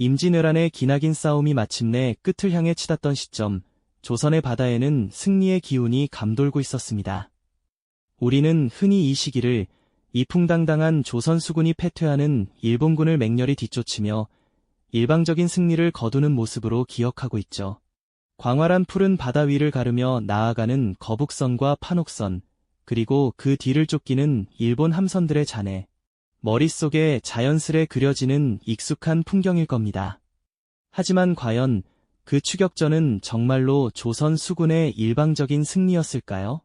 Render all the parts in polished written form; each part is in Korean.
임진왜란의 기나긴 싸움이 마침내 끝을 향해 치닫던 시점, 조선의 바다에는 승리의 기운이 감돌고 있었습니다. 우리는 흔히 이 시기를 이풍당당한 조선 수군이 패퇴하는 일본군을 맹렬히 뒤쫓으며 일방적인 승리를 거두는 모습으로 기억하고 있죠. 광활한 푸른 바다 위를 가르며 나아가는 거북선과 판옥선, 그리고 그 뒤를 쫓기는 일본 함선들의 잔해, 머릿속에 자연스레 그려지는 익숙한 풍경일 겁니다. 하지만 과연 그 추격전은 정말로 조선 수군의 일방적인 승리였을까요?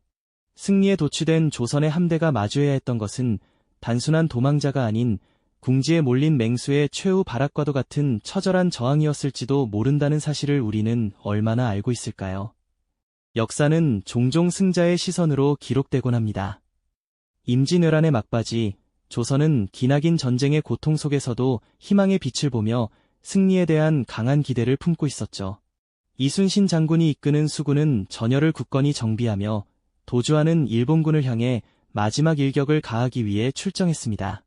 승리에 도취된 조선의 함대가 마주해야 했던 것은 단순한 도망자가 아닌 궁지에 몰린 맹수의 최후 발악과도 같은 처절한 저항이었을지도 모른다는 사실을 우리는 얼마나 알고 있을까요? 역사는 종종 승자의 시선으로 기록되곤 합니다. 임진왜란의 막바지, 조선은 기나긴 전쟁의 고통 속에서도 희망의 빛을 보며 승리에 대한 강한 기대를 품고 있었죠. 이순신 장군이 이끄는 수군은 전열을 굳건히 정비하며 도주하는 일본군을 향해 마지막 일격을 가하기 위해 출정했습니다.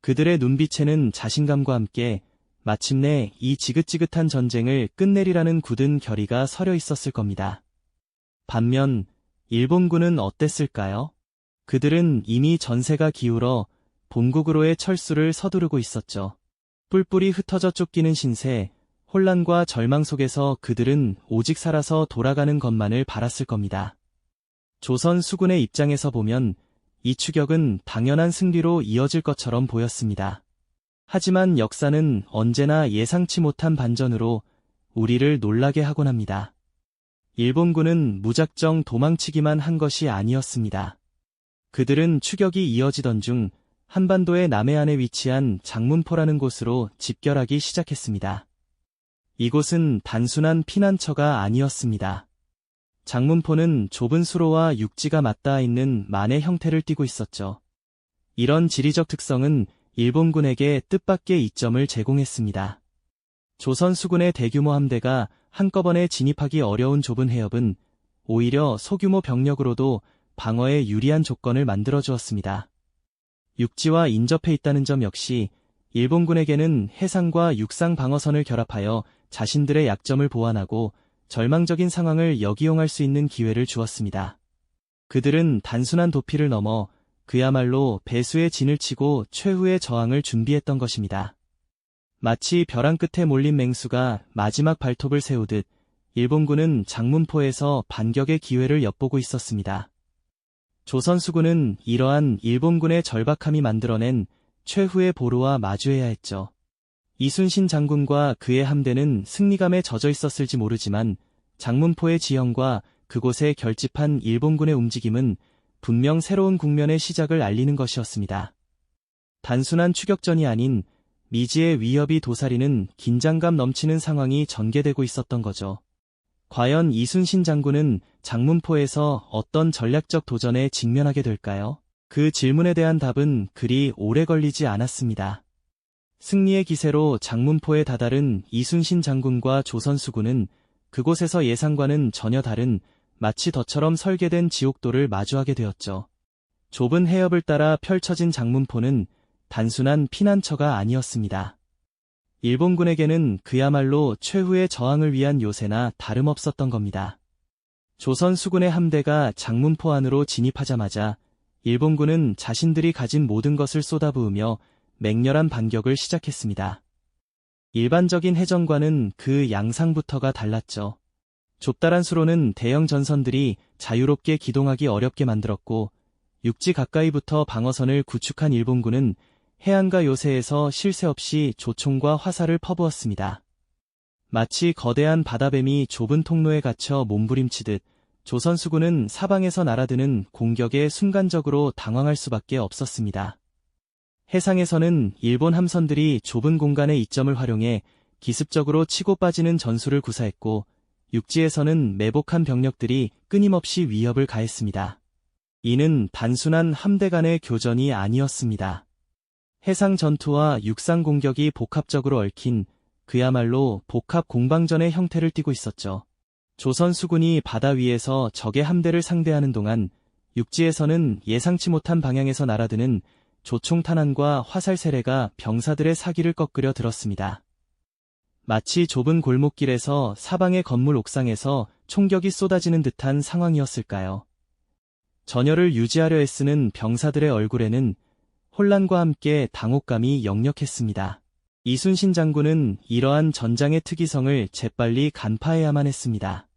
그들의 눈빛에는 자신감과 함께 마침내 이 지긋지긋한 전쟁을 끝내리라는 굳은 결의가 서려 있었을 겁니다. 반면 일본군은 어땠을까요? 그들은 이미 전세가 기울어 본국으로의 철수를 서두르고 있었죠. 뿔뿔이 흩어져 쫓기는 신세, 혼란과 절망 속에서 그들은 오직 살아서 돌아가는 것만을 바랐을 겁니다. 조선 수군의 입장에서 보면 이 추격은 당연한 승리로 이어질 것처럼 보였습니다. 하지만 역사는 언제나 예상치 못한 반전으로 우리를 놀라게 하곤 합니다. 일본군은 무작정 도망치기만 한 것이 아니었습니다. 그들은 추격이 이어지던 중 한반도의 남해안에 위치한 장문포라는 곳으로 집결하기 시작했습니다. 이곳은 단순한 피난처가 아니었습니다. 장문포는 좁은 수로와 육지가 맞닿아 있는 만의 형태를 띠고 있었죠. 이런 지리적 특성은 일본군에게 뜻밖의 이점을 제공했습니다. 조선 수군의 대규모 함대가 한꺼번에 진입하기 어려운 좁은 해협은 오히려 소규모 병력으로도 방어에 유리한 조건을 만들어 주었습니다. 육지와 인접해 있다는 점 역시 일본군에게는 해상과 육상 방어선을 결합하여 자신들의 약점을 보완하고 절망적인 상황을 역이용할 수 있는 기회를 주었습니다. 그들은 단순한 도피를 넘어 그야말로 배수의 진을 치고 최후의 저항을 준비했던 것입니다. 마치 벼랑 끝에 몰린 맹수가 마지막 발톱을 세우듯 일본군은 장문포에서 반격의 기회를 엿보고 있었습니다. 조선 수군은 이러한 일본군의 절박함이 만들어낸 최후의 보루와 마주해야 했죠. 이순신 장군과 그의 함대는 승리감에 젖어 있었을지 모르지만 장문포의 지형과 그곳에 결집한 일본군의 움직임은 분명 새로운 국면의 시작을 알리는 것이었습니다. 단순한 추격전이 아닌 미지의 위협이 도사리는 긴장감 넘치는 상황이 전개되고 있었던 거죠. 과연 이순신 장군은 장문포에서 어떤 전략적 도전에 직면하게 될까요? 그 질문에 대한 답은 그리 오래 걸리지 않았습니다. 승리의 기세로 장문포에 다다른 이순신 장군과 조선 수군은 그곳에서 예상과는 전혀 다른 마치 덫처럼 설계된 지옥도를 마주하게 되었죠. 좁은 해협을 따라 펼쳐진 장문포는 단순한 피난처가 아니었습니다. 일본군에게는 그야말로 최후의 저항을 위한 요새나 다름없었던 겁니다. 조선 수군의 함대가 장문포 안으로 진입하자마자 일본군은 자신들이 가진 모든 것을 쏟아부으며 맹렬한 반격을 시작했습니다. 일반적인 해전과는 그 양상부터가 달랐죠. 좁다란 수로는 대형 전선들이 자유롭게 기동하기 어렵게 만들었고 육지 가까이부터 방어선을 구축한 일본군은 해안가 요새에서 쉴 새 없이 조총과 화살을 퍼부었습니다. 마치 거대한 바다뱀이 좁은 통로에 갇혀 몸부림치듯 조선 수군은 사방에서 날아드는 공격에 순간적으로 당황할 수밖에 없었습니다. 해상에서는 일본 함선들이 좁은 공간의 이점을 활용해 기습적으로 치고 빠지는 전술을 구사했고 육지에서는 매복한 병력들이 끊임없이 위협을 가했습니다. 이는 단순한 함대 간의 교전이 아니었습니다. 해상 전투와 육상 공격이 복합적으로 얽힌 그야말로 복합 공방전의 형태를 띠고 있었죠. 조선 수군이 바다 위에서 적의 함대를 상대하는 동안 육지에서는 예상치 못한 방향에서 날아드는 조총 탄환과 화살 세례가 병사들의 사기를 꺾으려 들었습니다. 마치 좁은 골목길에서 사방의 건물 옥상에서 총격이 쏟아지는 듯한 상황이었을까요? 전열을 유지하려 애쓰는 병사들의 얼굴에는 혼란과 함께 당혹감이 역력했습니다. 이순신 장군은 이러한 전장의 특이성을 재빨리 간파해야만 했습니다.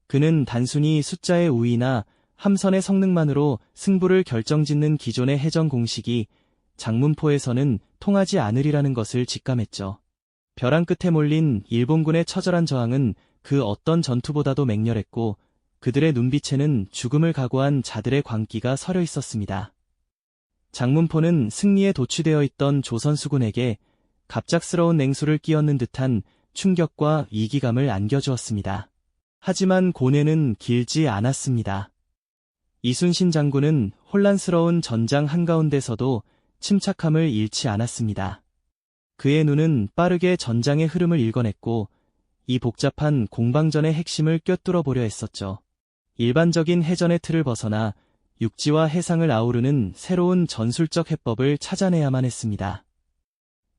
그는 단순히 숫자의 우위나 함선의 성능만으로 승부를 결정짓는 기존의 해전 공식이 장문포에서는 통하지 않으리라는 것을 직감했죠. 벼랑 끝에 몰린 일본군의 처절한 저항은 그 어떤 전투보다도 맹렬했고 그들의 눈빛에는 죽음을 각오한 자들의 광기가 서려 있었습니다. 장문포는 승리에 도취되어 있던 조선 수군에게 갑작스러운 냉수를 끼얹는 듯한 충격과 위기감을 안겨주었습니다. 하지만 고뇌는 길지 않았습니다. 이순신 장군은 혼란스러운 전장 한가운데서도 침착함을 잃지 않았습니다. 그의 눈은 빠르게 전장의 흐름을 읽어냈고 이 복잡한 공방전의 핵심을 꿰뚫어 보려 했었죠. 일반적인 해전의 틀을 벗어나 육지와 해상을 아우르는 새로운 전술적 해법을 찾아내야만 했습니다.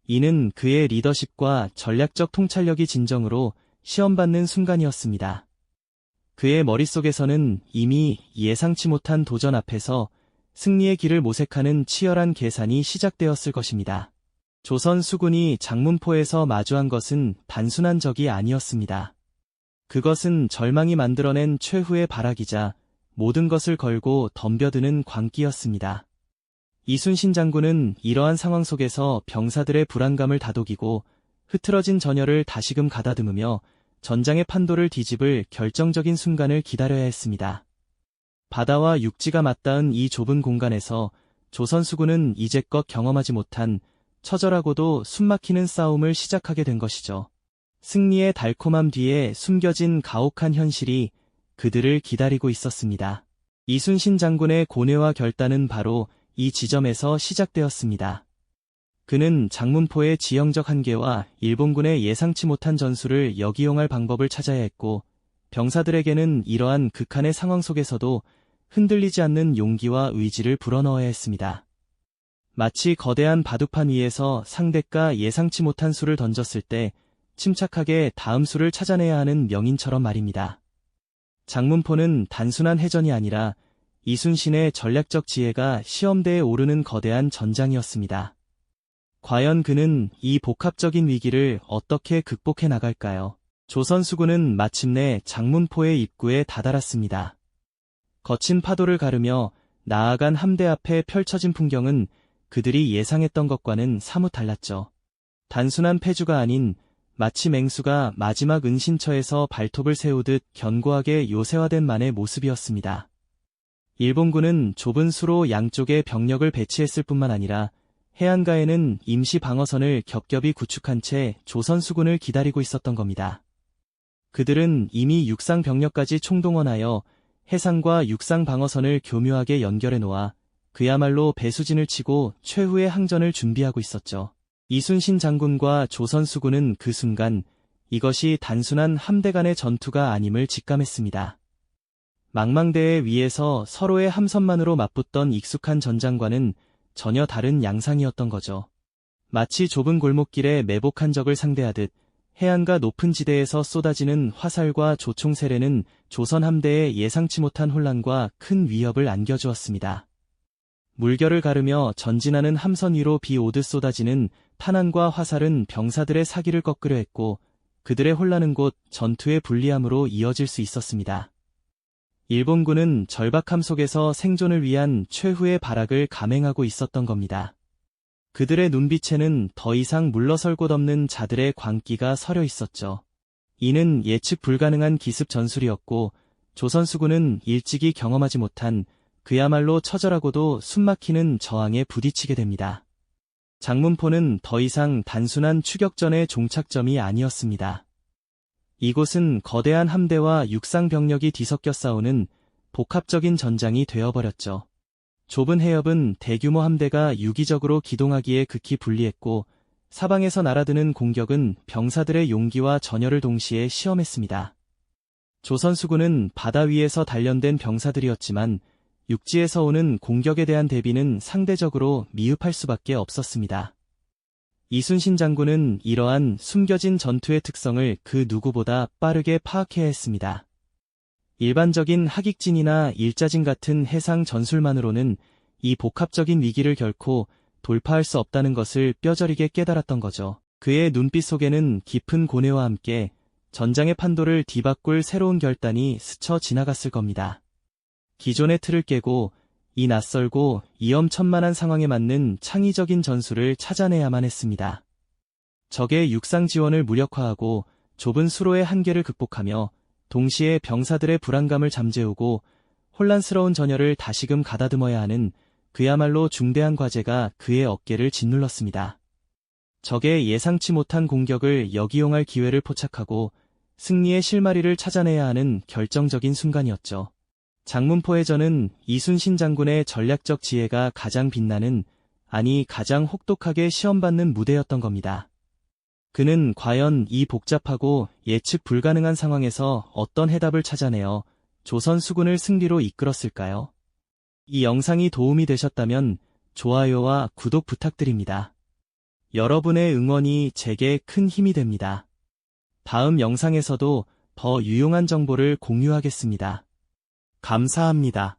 이는 그의 리더십과 전략적 통찰력이 진정으로 시험받는 순간이었습니다. 그의 머릿속에서는 이미 예상치 못한 도전 앞에서 승리의 길을 모색하는 치열한 계산이 시작되었을 것입니다. 조선 수군이 장문포에서 마주한 것은 단순한 적이 아니었습니다. 그것은 절망이 만들어낸 최후의 발악이자 모든 것을 걸고 덤벼드는 광기였습니다. 이순신 장군은 이러한 상황 속에서 병사들의 불안감을 다독이고 흐트러진 전열을 다시금 가다듬으며 전장의 판도를 뒤집을 결정적인 순간을 기다려야 했습니다. 바다와 육지가 맞닿은 이 좁은 공간에서 조선 수군은 이제껏 경험하지 못한 처절하고도 숨막히는 싸움을 시작하게 된 것이죠. 승리의 달콤함 뒤에 숨겨진 가혹한 현실이 그들을 기다리고 있었습니다. 이순신 장군의 고뇌와 결단은 바로 이 지점에서 시작되었습니다. 그는 장문포의 지형적 한계와 일본군의 예상치 못한 전술을 역이용할 방법을 찾아야 했고 병사들에게는 이러한 극한의 상황 속에서도 흔들리지 않는 용기와 의지를 불어넣어야 했습니다. 마치 거대한 바둑판 위에서 상대가 예상치 못한 수를 던졌을 때 침착하게 다음 수를 찾아내야 하는 명인처럼 말입니다. 장문포는 단순한 해전이 아니라 이순신의 전략적 지혜가 시험대에 오르는 거대한 전장이었습니다. 과연 그는 이 복합적인 위기를 어떻게 극복해 나갈까요? 조선 수군은 마침내 장문포의 입구에 다다랐습니다. 거친 파도를 가르며 나아간 함대 앞에 펼쳐진 풍경은 그들이 예상했던 것과는 사뭇 달랐죠. 단순한 패주가 아닌 마치 맹수가 마지막 은신처에서 발톱을 세우듯 견고하게 요새화된 만의 모습이었습니다. 일본군은 좁은 수로 양쪽에 병력을 배치했을 뿐만 아니라 해안가에는 임시 방어선을 겹겹이 구축한 채 조선 수군을 기다리고 있었던 겁니다. 그들은 이미 육상 병력까지 총동원하여 해상과 육상 방어선을 교묘하게 연결해 놓아 그야말로 배수진을 치고 최후의 항전을 준비하고 있었죠. 이순신 장군과 조선 수군은 그 순간 이것이 단순한 함대 간의 전투가 아님을 직감했습니다. 망망대해 위에서 서로의 함선만으로 맞붙던 익숙한 전장과는 전혀 다른 양상이었던 거죠. 마치 좁은 골목길에 매복한 적을 상대하듯 해안가 높은 지대에서 쏟아지는 화살과 조총 세례는 조선 함대에 예상치 못한 혼란과 큰 위협을 안겨주었습니다. 물결을 가르며 전진하는 함선 위로 비 오듯 쏟아지는 탄환과 화살은 병사들의 사기를 꺾으려 했고 그들의 혼란은 곧 전투의 불리함으로 이어질 수 있었습니다. 일본군은 절박함 속에서 생존을 위한 최후의 발악을 감행하고 있었던 겁니다. 그들의 눈빛에는 더 이상 물러설 곳 없는 자들의 광기가 서려 있었죠. 이는 예측 불가능한 기습 전술이었고 조선 수군은 일찍이 경험하지 못한 그야말로 처절하고도 숨막히는 저항에 부딪히게 됩니다. 장문포는 더 이상 단순한 추격전의 종착점이 아니었습니다. 이곳은 거대한 함대와 육상 병력이 뒤섞여 싸우는 복합적인 전장이 되어버렸죠. 좁은 해협은 대규모 함대가 유기적으로 기동하기에 극히 불리했고 사방에서 날아드는 공격은 병사들의 용기와 전열을 동시에 시험했습니다. 조선 수군은 바다 위에서 단련된 병사들이었지만 육지에서 오는 공격에 대한 대비는 상대적으로 미흡할 수밖에 없었습니다. 이순신 장군은 이러한 숨겨진 전투의 특성을 그 누구보다 빠르게 파악해야 했습니다. 일반적인 하객진이나 일자진 같은 해상 전술만으로는 이 복합적인 위기를 결코 돌파할 수 없다는 것을 뼈저리게 깨달았던 거죠. 그의 눈빛 속에는 깊은 고뇌와 함께 전장의 판도를 뒤바꿀 새로운 결단이 스쳐 지나갔을 겁니다. 기존의 틀을 깨고 이 낯설고 위험천만한 상황에 맞는 창의적인 전술을 찾아내야만 했습니다. 적의 육상 지원을 무력화하고 좁은 수로의 한계를 극복하며 동시에 병사들의 불안감을 잠재우고 혼란스러운 전열을 다시금 가다듬어야 하는 그야말로 중대한 과제가 그의 어깨를 짓눌렀습니다. 적의 예상치 못한 공격을 역이용할 기회를 포착하고 승리의 실마리를 찾아내야 하는 결정적인 순간이었죠. 장문포해전은 이순신 장군의 전략적 지혜가 가장 빛나는, 아니 가장 혹독하게 시험받는 무대였던 겁니다. 그는 과연 이 복잡하고 예측 불가능한 상황에서 어떤 해답을 찾아내어 조선 수군을 승리로 이끌었을까요? 이 영상이 도움이 되셨다면 좋아요와 구독 부탁드립니다. 여러분의 응원이 제게 큰 힘이 됩니다. 다음 영상에서도 더 유용한 정보를 공유하겠습니다. 감사합니다.